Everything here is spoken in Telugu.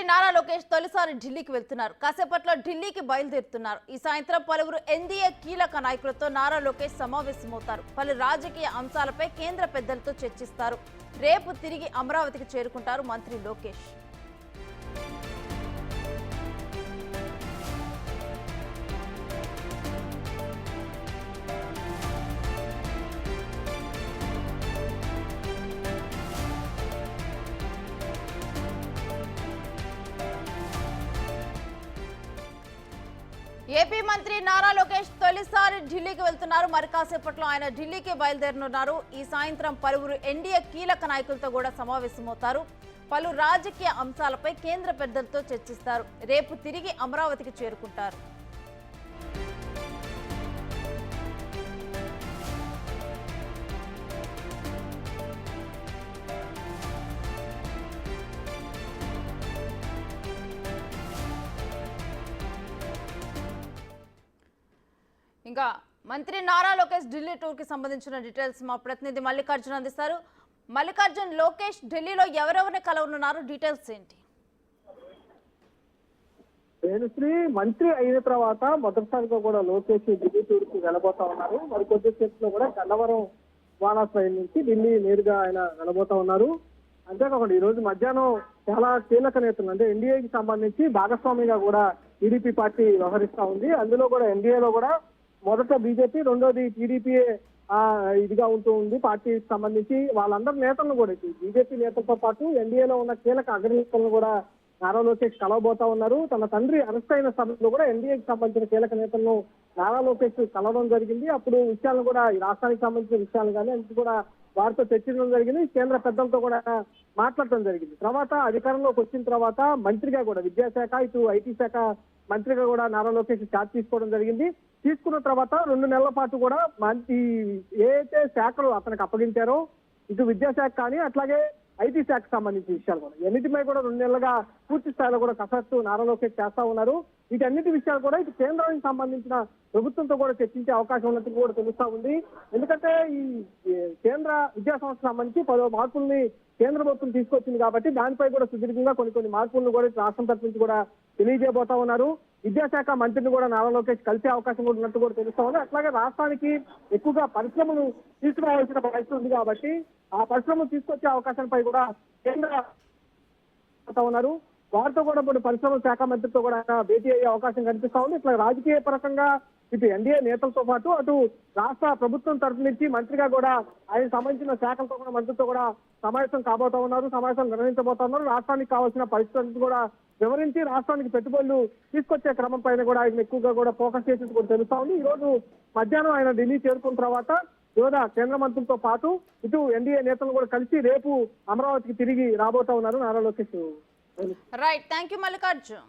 నారా లోకేష్ తొలిసారి ఢిల్లీకి వెళ్తున్నారు. కాసేపట్లో ఢిల్లీకి బయలుదేరుతున్నారు. ఈ సాయంత్రం పలువురు ఎన్డీఏ కీలక నాయకులతో నారా లోకేష్ సమావేశమవుతారు. పలు రాజకీయ అంశాలపై కేంద్ర పెద్దలతో చర్చిస్తారు. రేపు తిరిగి అమరావతికి చేరుకుంటారు మంత్రి లోకేష్. ఏపీ మంత్రి నారా లోకేష్ తొలిసారి ఢిల్లీకి వెళ్తున్నారు. మరి కాసేపట్లో ఆయన ఢిల్లీకి బయలుదేరనున్నారు. ఈ సాయంత్రం పలువురు ఎన్డీఏ కీలక నాయకులతో కూడా సమావేశమవుతారు. పలు రాజకీయ అంశాలపై కేంద్ర పెద్దలతో చర్చిస్తారు. రేపు తిరిగి అమరావతికి చేరుకుంటారు. ఇంకా మంత్రి నారా లోకేష్ ఢిల్లీ టూర్ కి సంబంధించిన డీటెయిల్స్ మా ప్రతినిధి మల్లికార్జున్ అందిస్తారు. మల్లికార్జున్, లోకేష్ ఢిల్లీలో ఎవరెవరిని కలవనున్నారు, డీటెయిల్స్ ఏంటి? శ్రీ మంత్రి అయిన తర్వాత మొదటిసారిగా కూడా లోకేష్ ఢిల్లీ టూర్ కి వెళ్ళబోతా ఉన్నారు. మరి కొద్దిసేపులో కూడా గన్నవరం విమానాశ్రయం నుంచి ఢిల్లీ నేరుగా ఆయన వెళ్ళబోతా ఉన్నారు. అంతేకాకుండా ఈ రోజు మధ్యాహ్నం చాలా కీలక నేతలు అంటే ఎన్డీఏకి సంబంధించి భాగస్వామిగా కూడా టీడీపీ పార్టీ వ్యవహరిస్తా ఉంది. అందులో కూడా ఎన్డీఏలో కూడా మొదట బీజేపీ, రెండోది టీడీపీ ఇదిగా ఉంటూ ఉంది. పార్టీకి సంబంధించి వాళ్ళందరి నేతలను కూడా బీజేపీ నేతలతో పాటు ఎన్డీఏలో ఉన్న కీలక అగ్రనేతలను కూడా నారా లోకేష్ కలవబోతా ఉన్నారు. తన తండ్రి అరెస్ట్ అయిన సమయంలో కూడా ఎన్డీఏకి సంబంధించిన కీలక నేతలను నారా లోకేష్ కలవడం జరిగింది. అప్పుడు విషయాలను కూడా ఈ రాష్ట్రానికి సంబంధించిన విషయాలు కానీ అన్ని కూడా వారితో చర్చించడం జరిగింది. కేంద్ర పెద్దలతో కూడా మాట్లాడటం జరిగింది. తర్వాత అధికారంలోకి వచ్చిన తర్వాత మంత్రిగా కూడా విద్యాశాఖ, ఇటు ఐటీ శాఖ మంత్రిగా కూడా నారా లోకేష్ ఛార్జ్ తీసుకోవడం జరిగింది. తీసుకున్న తర్వాత 2 నెలల పాటు కూడా ఏదైతే శాఖలు అతనికి అప్పగించారో ఇటు విద్యాశాఖ కానీ అట్లాగే ఐటీ శాఖకు సంబంధించిన విషయాలు కూడా ఎన్నిటిపై కూడా 2 నెలలుగా పూర్తి స్థాయిలో కూడా కసరత్తు నారా లోకేష్ చేస్తా ఉన్నారు. వీటన్నిటి విషయాలు కూడా ఇటు కేంద్రానికి సంబంధించిన ప్రభుత్వంతో కూడా చర్చించే అవకాశం ఉన్నట్టు కూడా తెలుస్తా ఉంది. ఎందుకంటే ఈ కేంద్ర విద్యా సంస్థకు సంబంధించి 10 మార్పుల్ని కేంద్ర ప్రభుత్వం తీసుకొచ్చింది కాబట్టి దానిపై కూడా సుదీర్ఘంగా కొన్ని మార్పులను కూడా రాష్ట్రం తరఫు నుంచి కూడా తెలియజేయబోతా ఉన్నారు. విద్యాశాఖ మంత్రిని కూడా నారా లోకేష్ కలిసే అవకాశం కూడా ఉన్నట్టు కూడా తెలుస్తా ఉంది. అట్లాగే రాష్ట్రానికి ఎక్కువగా పరిశ్రమలు తీసుకురావాల్సిన పరిస్థితి ఉంది కాబట్టి ఆ పరిశ్రమలు తీసుకొచ్చే అవకాశంపై కూడా కేంద్ర ఉన్నారు. వారితో కూడా ఇప్పుడు పరిశ్రమల శాఖ మంత్రితో కూడా భేటీ అయ్యే అవకాశం కనిపిస్తా ఉంది. ఇట్లా రాజకీయ పరంగా ఇటు ఎన్డీఏ నేతలతో పాటు అటు రాష్ట్ర ప్రభుత్వం తరఫు నుంచి మంత్రిగా కూడా ఆయన సంబంధించిన శాఖలతో కూడా మంత్రితో కూడా సమావేశం కాబోతా ఉన్నారు. సమావేశం నిర్వహించబోతా ఉన్నారు. రాష్ట్రానికి కావాల్సిన పరిస్థితులను కూడా వివరించి రాష్ట్రానికి పెట్టుబడులు తీసుకొచ్చే క్రమం పైన కూడా ఆయన ఎక్కువగా కూడా ఫోకస్ చేసి కూడా తెలుస్తా ఉంది. ఈ రోజు మధ్యాహ్నం ఆయన ఢిల్లీ చేరుకున్న తర్వాత యువత కేంద్ర మంత్రులతో పాటు ఇటు ఎన్డీఏ నేతలు కూడా కలిసి రేపు అమరావతికి తిరిగి రాబోతా ఉన్నారు Nara Lokesh. Right, thank you Mallikarjun.